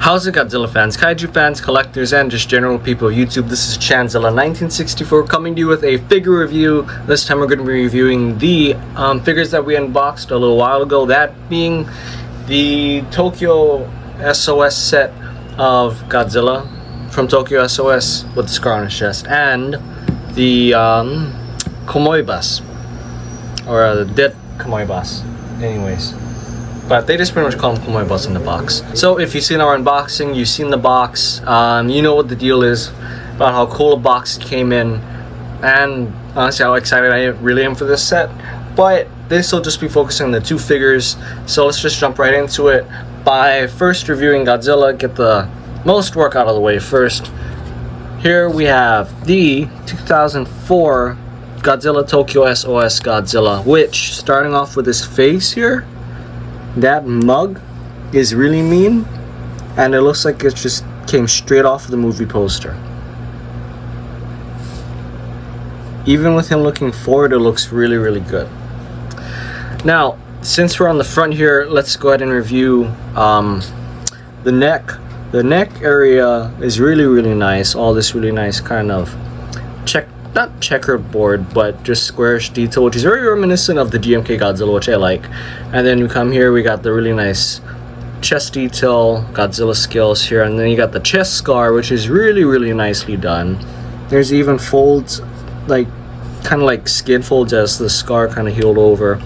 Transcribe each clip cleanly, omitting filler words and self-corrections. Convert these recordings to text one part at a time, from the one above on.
How's it, Godzilla fans, kaiju fans, collectors, and just general people of YouTube? This is Chanzilla 1964 coming to you with a figure review. This time we're going to be reviewing the figures that we unboxed a little while ago, that being the Tokyo SOS set of Godzilla from Tokyo SOS with the scar on his chest, and the Kamoebas, or the dead Kamoebas, anyways. But they just pretty much call them Kamoebas in the box. So if you've seen our unboxing, you've seen the box, you know what the deal is about how cool a box it came in, and honestly how excited I really am for this set. But this will just be focusing on the two figures, so let's just jump right into it by first reviewing Godzilla, get the most work out of the way first. Here we have the 2004 Godzilla Tokyo SOS Godzilla, which, starting off with his face here, that mug is really mean, and it looks like it just came straight off of the movie poster. Even with him looking forward, it looks really good. Now, since we're on the front here, let's go ahead and review the neck. The neck area is really nice. All this really nice kind of not checkerboard, but just squarish detail, which is very reminiscent of the GMK Godzilla, which I like. And then we come here, we got the really nice chest detail, Godzilla scales here, and then you got the chest scar, which is really nicely done. There's even folds, like kind of like skin folds as the scar kind of healed over.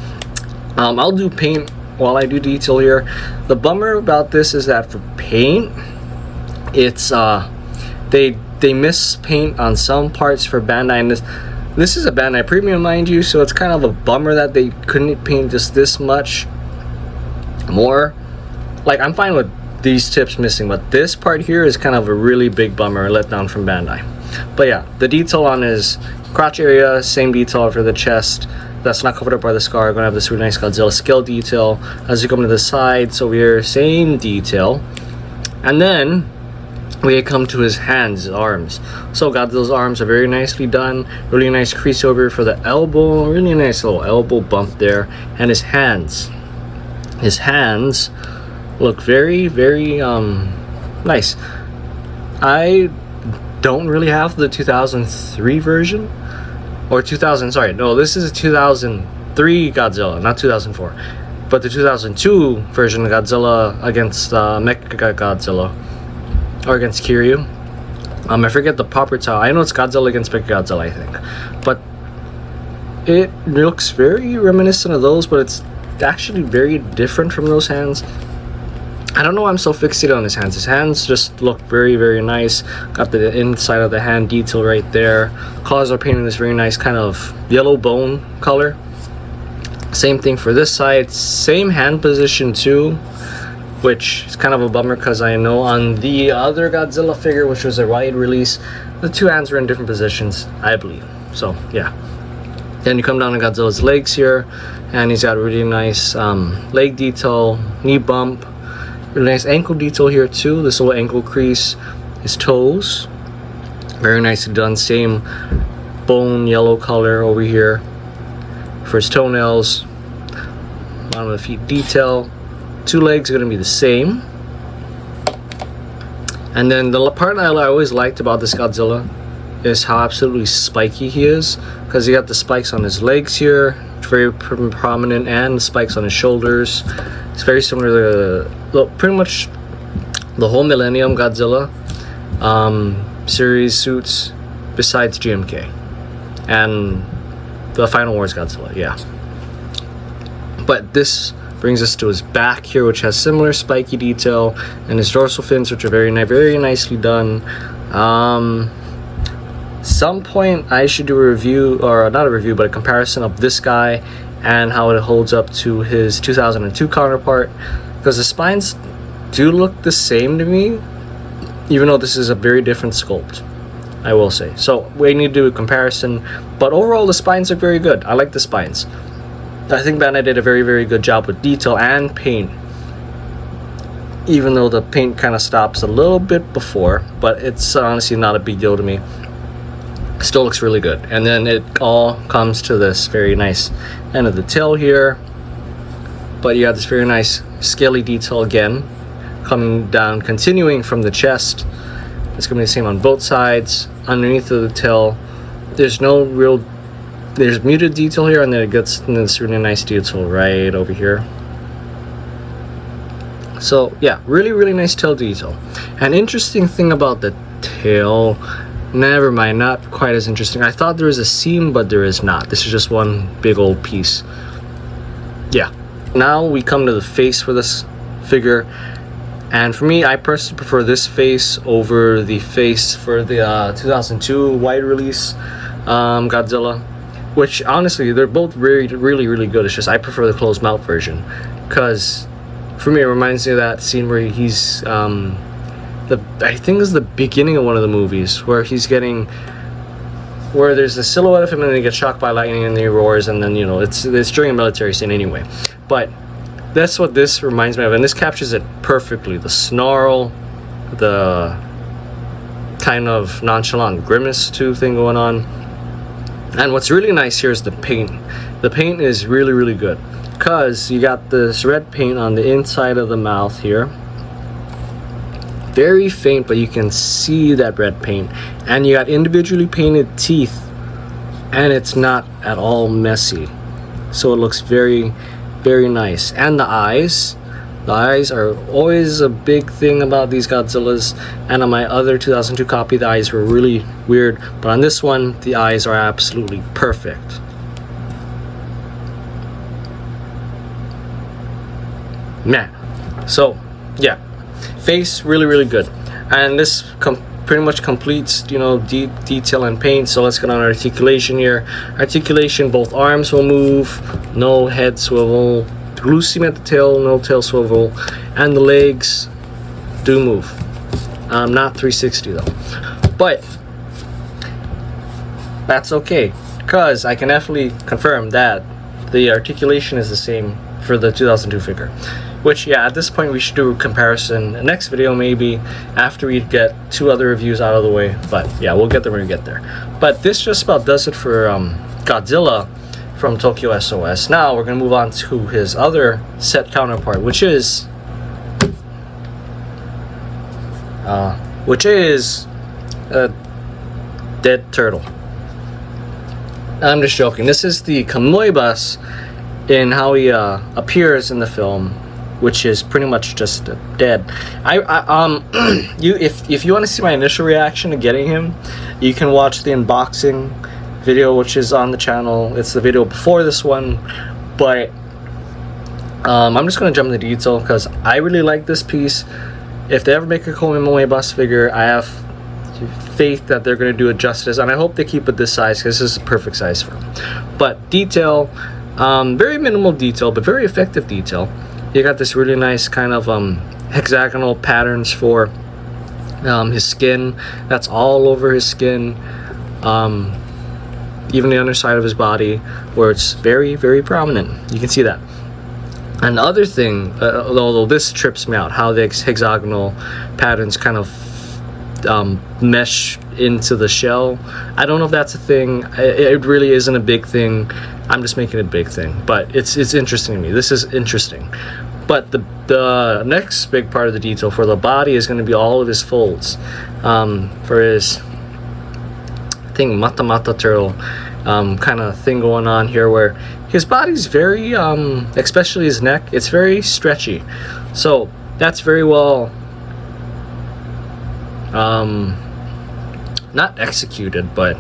I'll do paint while I do detail here. The bummer about this is that for paint, it's they miss paint on some parts for Bandai, and this is a Bandai premium, mind you, so it's kind of a bummer that they couldn't paint just this much more. Like, I'm fine with these tips missing, but this part here is kind of a really big bummer, letdown from Bandai. But yeah, the detail on his crotch area, same detail for the chest. That's not covered up by the scar. We're gonna have this really nice Godzilla scale detail as you come to the side. So we're same detail, and then we come to his hands, his arms. So Godzilla's arms are very nicely done. Really nice crease over for the elbow. Really nice little elbow bump there. And his hands. His hands look very nice. I don't really have the 2003 version. Or 2000, sorry. No, this is a 2003 Godzilla, not 2004. But the 2002 version of Godzilla against Mecha Godzilla. Or against Kiryu. I forget the proper title. I know it's Godzilla against Godzilla, I think. But it looks very reminiscent of those, but it's actually very different from those hands. I don't know why I'm so fixated on his hands. His hands just look very nice. Got the inside of the hand detail right there. Claws are painted this very nice kind of yellow bone color. Same thing for this side. Same hand position too, which is kind of a bummer because I know on the other Godzilla figure, which was a wide release, the two hands were in different positions, I believe. So yeah. Then you come down to Godzilla's legs here, and he's got a really nice leg detail, knee bump, really nice ankle detail here too. This little ankle crease, his toes, very nicely done. Same bone yellow color over here for his toenails. Bottom of the feet detail. Two legs are going to be the same. And then the part that I always liked about this Godzilla is how absolutely spiky he is, because he got the spikes on his legs here, very prominent, and the spikes on his shoulders. It's very similar to pretty much the whole Millennium Godzilla series suits, besides GMK and the Final Wars Godzilla. Yeah, but this brings us to his back here, which has similar spiky detail, and his dorsal fins, which are very nicely done. Some point I should do a review, or not a review, but a comparison of this guy and how it holds up to his 2002 counterpart, because the spines do look the same to me, even though this is a very different sculpt, I will say. So we need to do a comparison, but overall the spines look very good. I like the spines. I think Bandai did a very good job with detail and paint, even though the paint kind of stops a little bit before, but it's honestly not a big deal to me. Still looks really good. And then it all comes to this very nice end of the tail here, but you have this very nice scaly detail again. coming down, continuing from the chest. It's gonna be the same on both sides. Underneath of the tail, there's muted detail here, and then it gets this really nice detail right over here. So yeah, really nice tail detail. An interesting thing about the tail, never mind, not quite as interesting. I thought there was a seam, but there is not. This is just one big old piece. Yeah. Now we come to the face for this figure. And for me, I personally prefer this face over the face for the 2002 wide release Godzilla, which honestly, they're both really good. It's just I prefer the closed mouth version, because for me it reminds me of that scene where he's I think it's the beginning of one of the movies where where there's a silhouette of him and then he gets shocked by lightning and then he roars, and then, you know, it's during a military scene anyway. But that's what this reminds me of, and this captures it perfectly. The snarl, the kind of nonchalant grimace too thing going on. And what's really nice here is the paint. The paint is really good, because you got this red paint on the inside of the mouth here. Very faint, but you can see that red paint. And you got individually painted teeth, and it's not at all messy. So it looks very nice. And the eyes are always a big thing about these Godzillas, and on my other 2002 copy the eyes were really weird, but on this one the eyes are absolutely perfect. Man, so yeah, face really good, and this pretty much completes, you know, detail and paint. So let's get on articulation here. Articulation, both arms will move, no head swivel. Glue seam at the tail, no tail swivel, and the legs do move. Not 360 though, but that's okay, because I can definitely confirm that the articulation is the same for the 2002 figure. Which, yeah, at this point we should do a comparison next video, maybe after we get 2 other reviews out of the way. But yeah, we'll get there when we get there. But this just about does it for Godzilla from Tokyo SOS. Now we're gonna move on to his other set counterpart, which is a dead turtle. I'm just joking. This is the Kamoebas in how he appears in the film, which is pretty much just dead. If you want to see my initial reaction to getting him, you can watch the unboxing video, which is on the channel. It's the video before this one, but I'm just going to jump into detail because I really like this piece. If they ever make a Kamoebas figure, I have faith that they're going to do it justice, and I hope they keep it this size because this is a perfect size for him. But detail, very minimal detail, but very effective detail. You got this really nice kind of hexagonal patterns for his skin. That's all over his skin. Even the underside of his body, where it's very prominent. You can see that. And the other thing, although this trips me out, how the hexagonal patterns kind of mesh into the shell. I don't know if that's a thing. It really isn't a big thing. I'm just making it a big thing, but it's interesting to me. This is interesting. But the next big part of the detail for the body is going to be all of his folds. For his thing, mata turtle kind of thing going on here, where his body's very, especially his neck, it's very stretchy. So that's very well not executed, but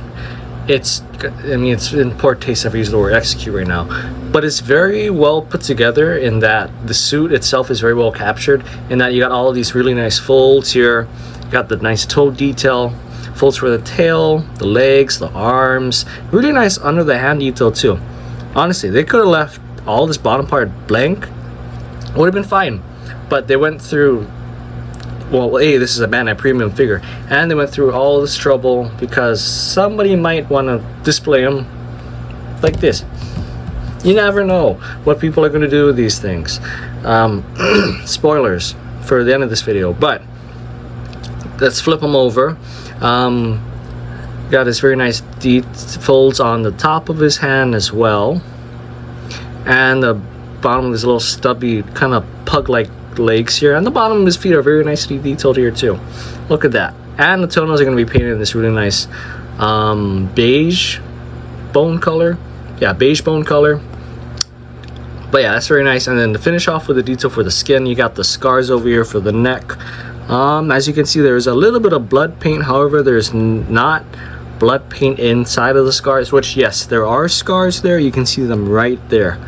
it's in poor taste if I use the word execute right now, but it's very well put together in that the suit itself is very well captured, in that you got all of these really nice folds here. You got the nice toe detail, folds for the tail, the legs, the arms, really nice under the hand detail too. Honestly, they could have left all this bottom part blank, would have been fine, but they went through, well, A, this is a Bandai premium figure, and they went through all this trouble because somebody might want to display them like this. You never know what people are going to do with these things. Spoilers for the end of this video, but let's flip them over. Got this very nice deep folds on the top of his hand as well, and the bottom of this little stubby kind of pug-like legs here, and the bottom of his feet are very nicely detailed here too. Look at that. And the toenails are going to be painted in this really nice beige bone color. Yeah, beige bone color. But yeah, that's very nice. And then to finish off with the detail for the skin, you got the scars over here for the neck. As you can see, there's a little bit of blood paint. However, there's not blood paint inside of the scars, which yes, there are scars there. You can see them right there.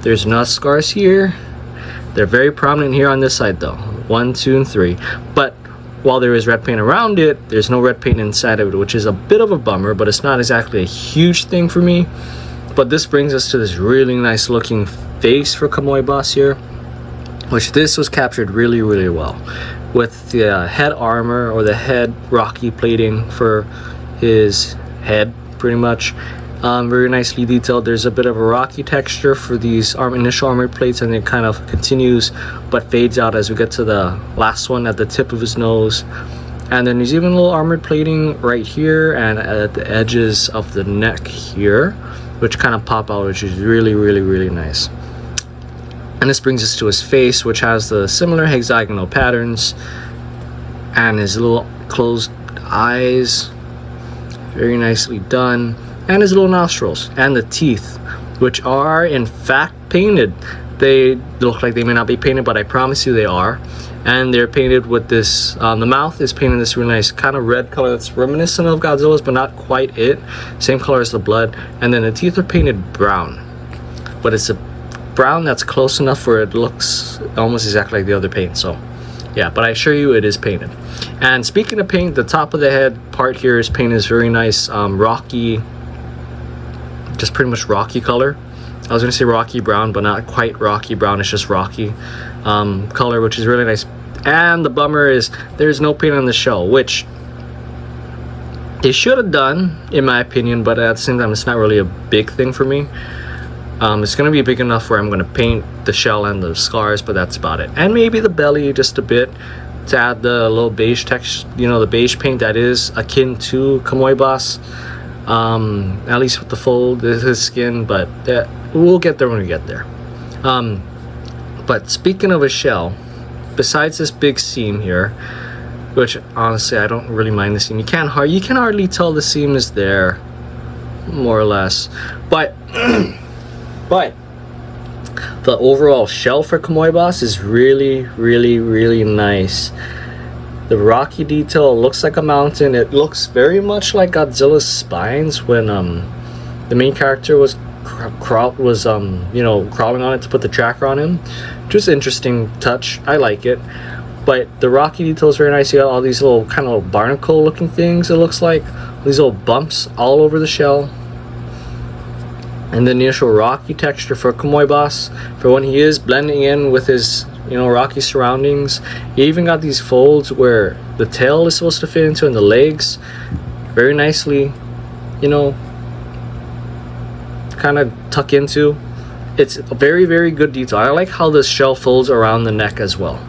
There's not scars here. They're very prominent here on this side though. 1, 2, and 3. But while there is red paint around it, there's no red paint inside of it, which is a bit of a bummer, but it's not exactly a huge thing for me. But this brings us to this really nice looking face for Kamoebas here, which this was captured really, really well with the head armor, or the head rocky plating for his head, pretty much. Very nicely detailed. There's a bit of a rocky texture for these initial armor plates, and it kind of continues but fades out as we get to the last one at the tip of his nose. And then there's even a little armored plating right here and at the edges of the neck here, which kind of pop out, which is really, really, really nice. And this brings us to his face, which has the similar hexagonal patterns and his little closed eyes, very nicely done, and his little nostrils and the teeth, which are in fact painted. They look like they may not be painted, but I promise you they are. And they're painted with this, the mouth is painted this really nice kind of red color that's reminiscent of Godzilla's, but not quite it. Same color as the blood. And then the teeth are painted brown, but it's a brown that's close enough where it looks almost exactly like the other paint. So yeah, but I assure you it is painted. And speaking of paint, the top of the head part here is painted this very nice rocky, just pretty much rocky color. I was gonna say rocky brown, but not quite rocky brown, it's just rocky color, which is really nice. And the bummer is there's no paint on the shell, which they should have done in my opinion, but at the same time it's not really a big thing for me. It's gonna be big enough where I'm gonna paint the shell and the scars, but that's about it. And maybe the belly just a bit to add the little beige texture, you know, the beige paint that is akin to Kamoebas. At least with the fold, his skin, but we'll get there when we get there. But speaking of a shell, besides this big seam here, which honestly I don't really mind the seam. You can hardly tell the seam is there, more or less. But but the overall shell for Kamoebas is really, really, really nice. The rocky detail looks like a mountain. It looks very much like Godzilla's spines when the main character was you know, crawling on it to put the tracker on him. Just interesting touch. I like it. But the rocky detail is very nice. You got all these little kind of barnacle looking things, it looks like. These little bumps all over the shell. And the initial rocky texture for Kamoebas, for when he is blending in with his, you know, rocky surroundings. You even got these folds where the tail is supposed to fit into and the legs very nicely, you know, kind of tuck into. It's a very, very good detail. I like how the shell folds around the neck as well.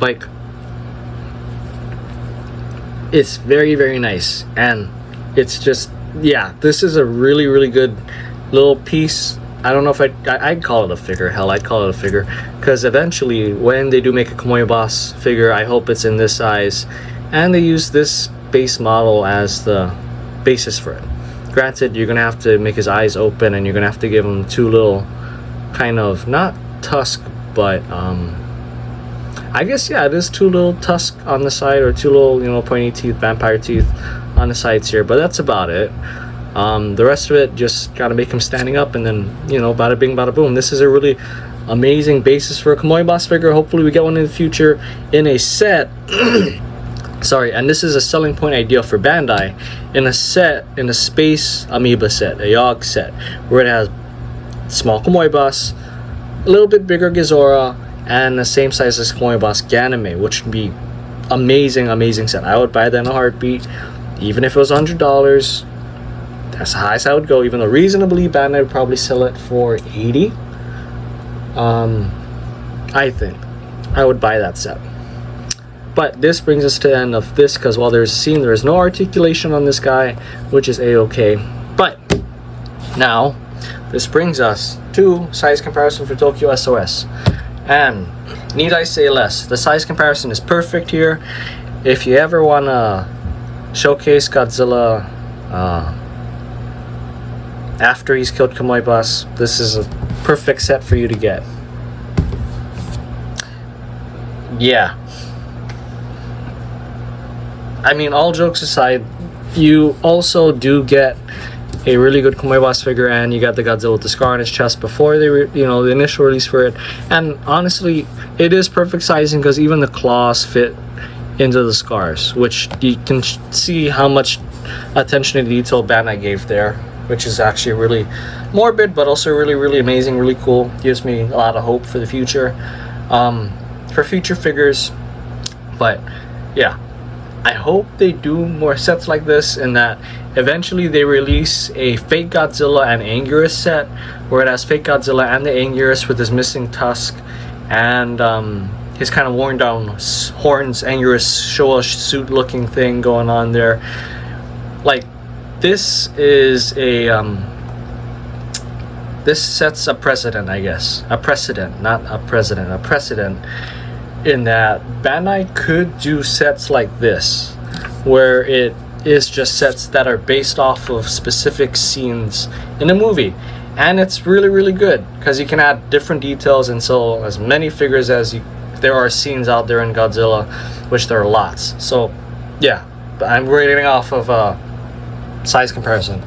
Like, it's very, very nice. And it's just, yeah, this is a really, really good little piece. I don't know if I'd call it a figure. Hell, I'd call it a figure, because eventually when they do make a Kamoebas figure, I hope it's in this size and they use this base model as the basis for it. Granted, you're gonna have to make his eyes open and you're gonna have to give him two little kind of, not tusk, but I guess, yeah, it is two little tusks on the side, or two little, you know, pointy teeth, vampire teeth on the sides here, but that's about it. The rest of it, just gotta make him standing up, and then, you know, bada bing bada boom. This is a really amazing basis for a Kamoebas figure. Hopefully we get one in the future in a set. Sorry, and this is a selling point ideal for Bandai, in a set, in a space amoeba set, a Yogg set, where it has small Kamoebas, a little bit bigger Gizora, and the same size as Kamoebas Ganame, which would be amazing, amazing set. I would buy that in a heartbeat, even if it was $100. That's the highest I would go, even though reasonably Bandai would probably sell it for $80. I think I would buy that set. But this brings us to the end of this, because while there's a seam, there is no articulation on this guy, which is a-okay. But now this brings us to size comparison for Tokyo SOS. And need I say less, the size comparison is perfect here. If you ever want to showcase Godzilla after he's killed Kamoebas, this is a perfect set for you to get. Yeah, I mean, all jokes aside, you also do get a really good Kamoebas figure, and you got the Godzilla with the scar on his chest before they were, you know, the initial release for it. And honestly, it is perfect sizing because even the claws fit into the scars, which you can see how much attention to detail Bandai gave there, which is actually really morbid, but also really, really amazing, really cool. Gives me a lot of hope for the future, for future figures. But yeah, I hope they do more sets like this, and that eventually they release a fake Godzilla and Anguirus set, where it has fake Godzilla and the Anguirus with his missing tusk and his kind of worn down horns, Anguirus Showa suit looking thing going on there. Like, this is a this sets a precedent, I guess. A precedent, not a president, a precedent, in that Bandai could do sets like this, where it is just sets that are based off of specific scenes in a movie, and it's really, really good because you can add different details and sell as many figures as there are scenes out there in Godzilla, which there are lots. So yeah, I'm rating off of size comparison.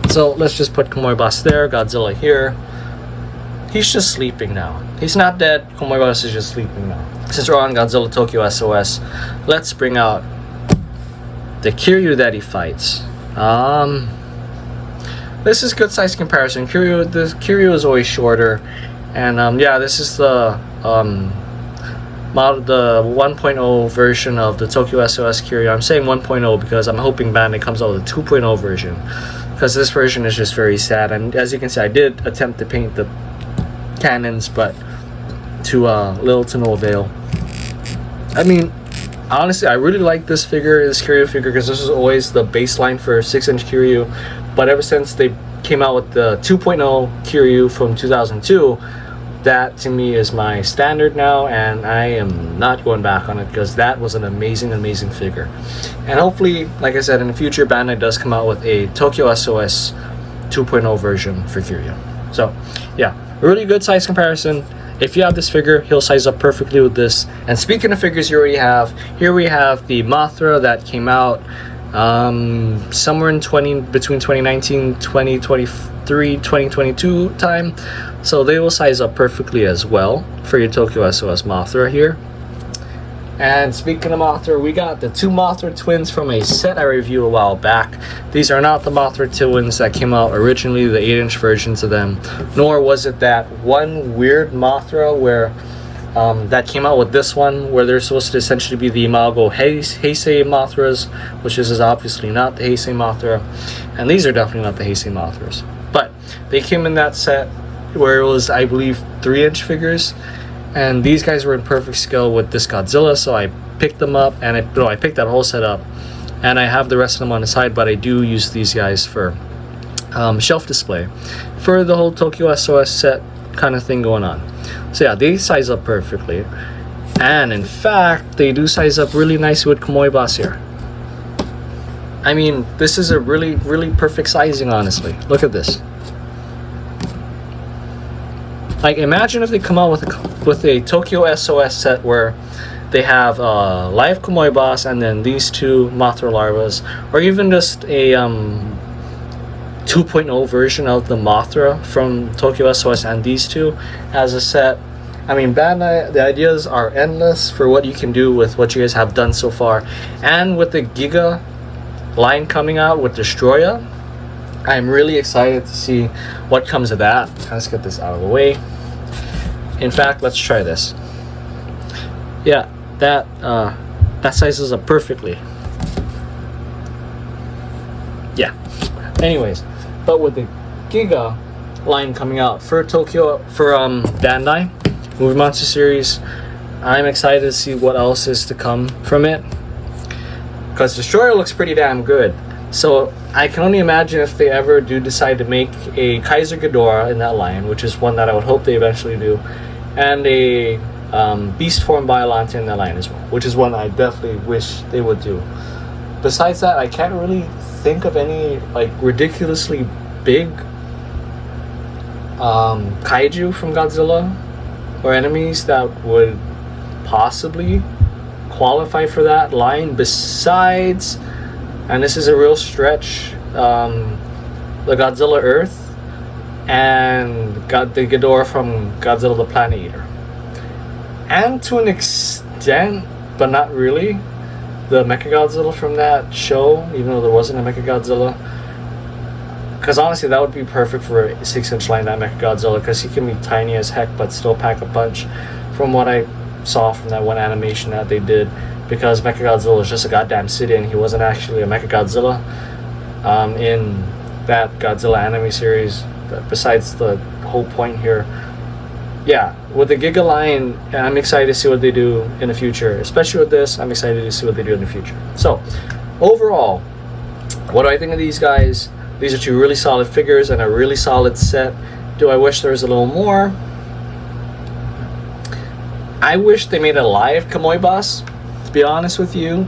So let's just put Kamoebas there, Godzilla here. He's just sleeping now. He's not dead. Kamoebas is just sleeping now. Since we're on Godzilla Tokyo SOS, let's bring out the Kiryu that he fights. This is good size comparison. The Kiryu is always shorter, and yeah, this is the model, the 1.0 version of the Tokyo SOS Kiryu. I'm saying 1.0 because I'm hoping Bandai comes out with a 2.0 version, because this version is just very sad. And as you can see, I did attempt to paint the cannons, but to little to no avail. I mean, honestly, I really like this figure, this Kiryu figure, because this was always the baseline for 6-inch Kiryu. But ever since they came out with the 2.0 Kiryu from 2002, that to me is my standard now, and I am not going back on it because that was an amazing, amazing figure. And hopefully, like I said, in the future, Bandai does come out with a Tokyo SOS 2.0 version for Kiryu. So yeah, really good size comparison. If you have this figure, he'll size up perfectly with this. And speaking of figures you already have, here we have the Mothra that came out somewhere in between 2019, 2023, 2022 time. So they will size up perfectly as well for your Tokyo SOS Mothra here. And speaking of Mothra, we got the two Mothra twins from a set I reviewed a while back. These are not the Mothra twins that came out originally, the 8-inch versions of them, nor was it that one weird Mothra where that came out with this one, where they're supposed to essentially be the Imago Heisei Mothras, which is obviously not the Heisei Mothra, and these are definitely not the Heisei Mothras. But they came in that set where it was, I believe, 3-inch figures. And these guys were in perfect scale with this Godzilla, so I picked them up, and I picked that whole set up, and I have the rest of them on the side, but I do use these guys for shelf display for the whole Tokyo SOS set kind of thing going on. So yeah, they size up perfectly, and in fact, they do size up really nicely with Kamoebas here. I mean, this is a really, really perfect sizing, honestly. Look at this. Like, imagine if they come out with a Tokyo SOS set where they have live Kamoebas and then these two Mothra larvas, or even just a 2.0 version of the Mothra from Tokyo SOS and these two as a set. I mean, Bandai, the ideas are endless for what you can do with what you guys have done so far. And with the Giga line coming out with Destroya, I'm really excited to see what comes of that. Let's get this out of the way. In fact, let's try this. Yeah, that sizes up perfectly. Yeah. Anyways, but with the Giga line coming out for Bandai Movie Monster series, I'm excited to see what else is to come from it, because Destroyer looks pretty damn good. So I can only imagine if they ever do decide to make a Kaiser Ghidorah in that line, which is one that I would hope they eventually do, and a beast form Biolante in that line as well, which is one I definitely wish they would do. Besides that, I can't really think of any like ridiculously big kaiju from Godzilla or enemies that would possibly qualify for that line, besides, and this is a real stretch, the Godzilla Earth and the Ghidorah from Godzilla the Planet Eater, and to an extent, but not really, the Mechagodzilla from that show, even though there wasn't a Mechagodzilla. Because honestly, that would be perfect for a 6-inch line, that Mechagodzilla, because he can be tiny as heck but still pack a punch, from what I saw from that one animation that they did, because Mechagodzilla is just a goddamn city and he wasn't actually a Mechagodzilla in that Godzilla anime series. But besides the whole point here, yeah, with the Giga line, I'm excited to see what they do in the future. Especially with this, I'm excited to see what they do in the future. So, overall, what do I think of these guys? These are two really solid figures and a really solid set. Do I wish there was a little more? I wish they made a live Kamoebas, to be honest with you.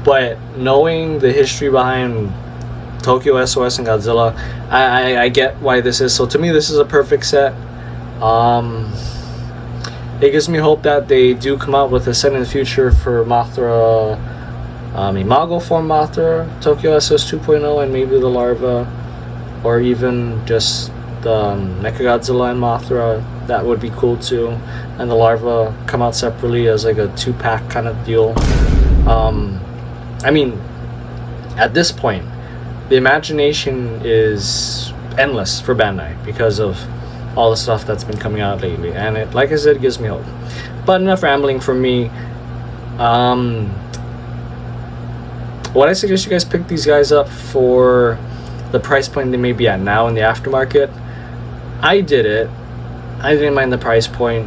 But knowing the history behind Tokyo SOS and Godzilla, I get why this is. So to me, this is a perfect set. It gives me hope that they do come out with a set in the future for Mothra, Imago form Mothra, Tokyo SOS 2.0, and maybe the larva, or even just the Mechagodzilla and Mothra. That would be cool too. And the larva come out separately as like a 2-pack kind of deal. I mean, at this point, the imagination is endless for Bandai because of all the stuff that's been coming out lately, and it, like I said, gives me hope. But enough rambling from me. What I suggest you guys pick these guys up for the price point they may be at now in the aftermarket. I did it. I didn't mind the price point.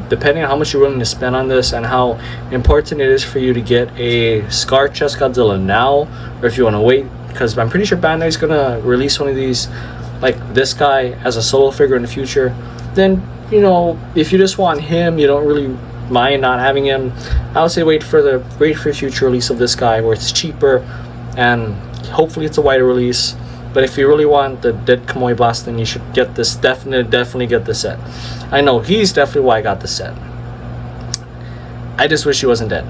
Depending on how much you're willing to spend on this and how important it is for you to get a Scar Chest Godzilla now, or if you want to wait, because I'm pretty sure Bandai is gonna release one of these, like this guy, as a solo figure in the future. Then, you know, if you just want him, you don't really mind not having him, I would say wait for the future release of this guy where it's cheaper and hopefully it's a wider release. But if you really want the dead Kamoebas, then you should get this. Definitely get the set. I know he's definitely why I got the set. I just wish he wasn't dead.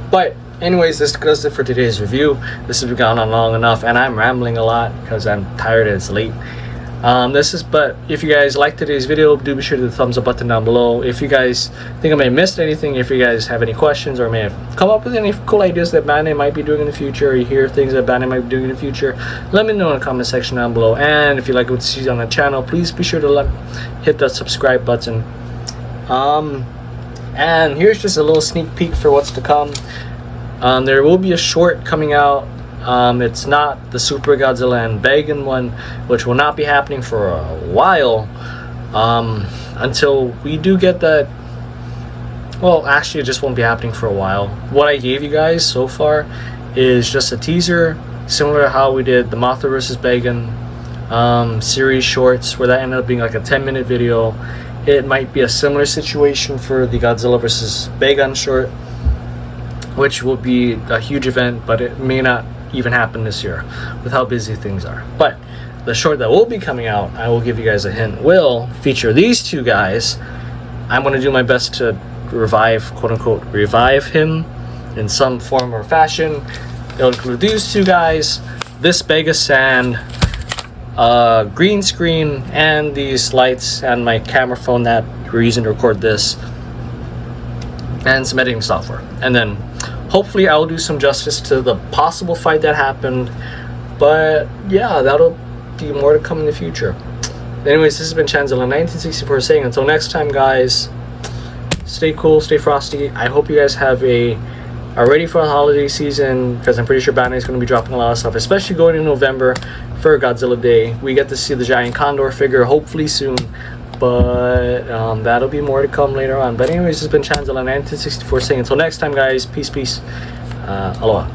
But anyways, this does it for today's review. This has gone on long enough, and I'm rambling a lot because I'm tired and it's late. But if you guys liked today's video, do be sure to hit the thumbs up button down below. If you guys think I may have missed anything, if you guys have any questions or may have come up with any cool ideas that Bandai might be doing in the future, or you hear things that Bandai might be doing in the future, let me know in the comment section down below. And if you like what you see on the channel, please be sure to hit that subscribe button. And here's just a little sneak peek for what's to come. There will be a short coming out. It's not the Super Godzilla and Bagan one, which will not be happening for a while, until we do get that. Well, actually, it just won't be happening for a while. What I gave you guys so far is just a teaser, similar to how we did the Mothra vs. Bagan series shorts, where that ended up being like a 10-minute video. It might be a similar situation for the Godzilla vs. Bagan short, which will be a huge event, but it may not even happen this year with how busy things are. But the short that will be coming out, I will give you guys a hint, will feature these two guys. I'm going to do my best to revive, quote unquote, revive him in some form or fashion. It'll include these two guys, this bag of sand, green screen, and these lights, and my camera phone that we're using to record this, and some editing software. And then hopefully I'll do some justice to the possible fight that happened. But yeah, that'll be more to come in the future. Anyways, this has been Chanzilla 1964 saying until next time, guys, stay cool, stay frosty. I hope you guys are ready for the holiday season, because I'm pretty sure Bandai is going to be dropping a lot of stuff, especially going in November for Godzilla Day. We get to see the giant Condor figure hopefully soon, but that'll be more to come later on. But anyways, this has been Chanzilla 1964 saying until next time, guys, peace, aloha.